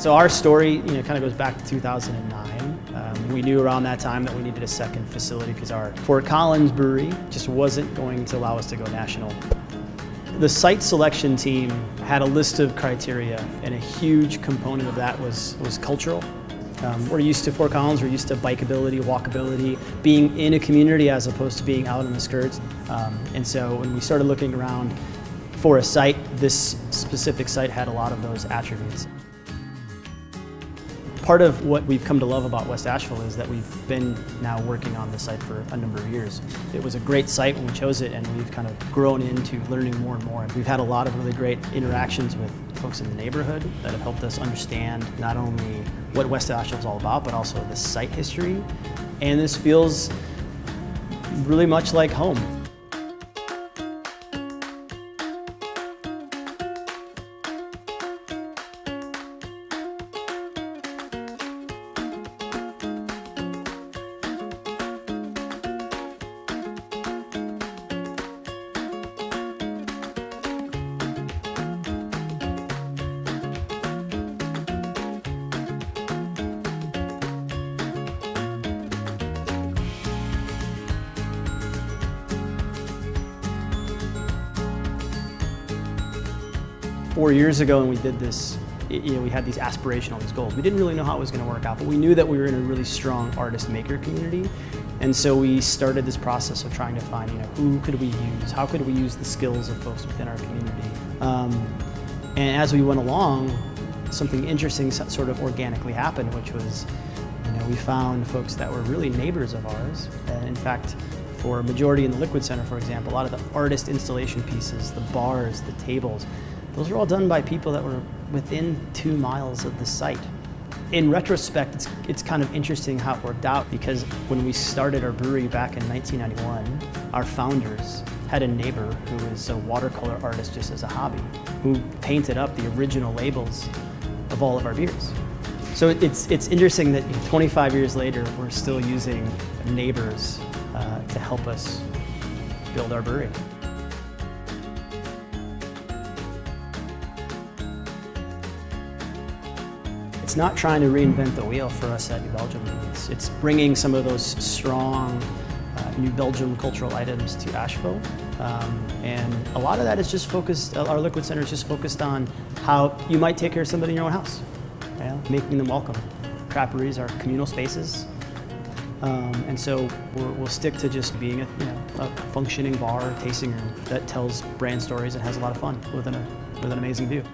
So our story, kind of goes back to 2009. We knew around that time that we needed a second facility because our Fort Collins brewery just wasn't going to allow us to go national. The site selection team had a list of criteria, and a huge component of that was cultural. We're used to Fort Collins, we're used to bikeability, walkability, being in a community as opposed to being out on the skirts. And so when we started looking around for a site, this specific site had a lot of those attributes. Part of what we've come to love about West Asheville is that we've been now working on the site for a number of years. It was a great site when we chose it, and we've kind of grown into learning more and more. We've had a lot of really great interactions with folks in the neighborhood that have helped us understand not only what West Asheville is all about, but also the site history. And this feels really much like home. 4 years ago when we did this, we had these aspirational, these goals. We didn't really know how it was going to work out, but we knew that we were in a really strong artist-maker community. And so we started this process of trying to find, who could we use? How could we use the skills of folks within our community? And as we went along, something interesting sort of organically happened, which was, we found folks that were really neighbors of ours. And in fact, for a majority in the Liquid Center, for example, a lot of the artist installation pieces, the bars, the tables, those are all done by people that were within 2 miles of the site. In retrospect, it's kind of interesting how it worked out, because when we started our brewery back in 1991, our founders had a neighbor who was a watercolor artist just as a hobby, who painted up the original labels of all of our beers. So it's interesting that 25 years later, we're still using neighbors to help us build our brewery. It's not trying to reinvent the wheel for us at New Belgium. It's bringing some of those strong New Belgium cultural items to Asheville. And a lot of that is just focused, our Liquid Center is just focused on how you might take care of somebody in your own house, making them welcome. Craft breweries are communal spaces. And so we'll stick to just being a functioning bar, tasting room that tells brand stories and has a lot of fun with an amazing view.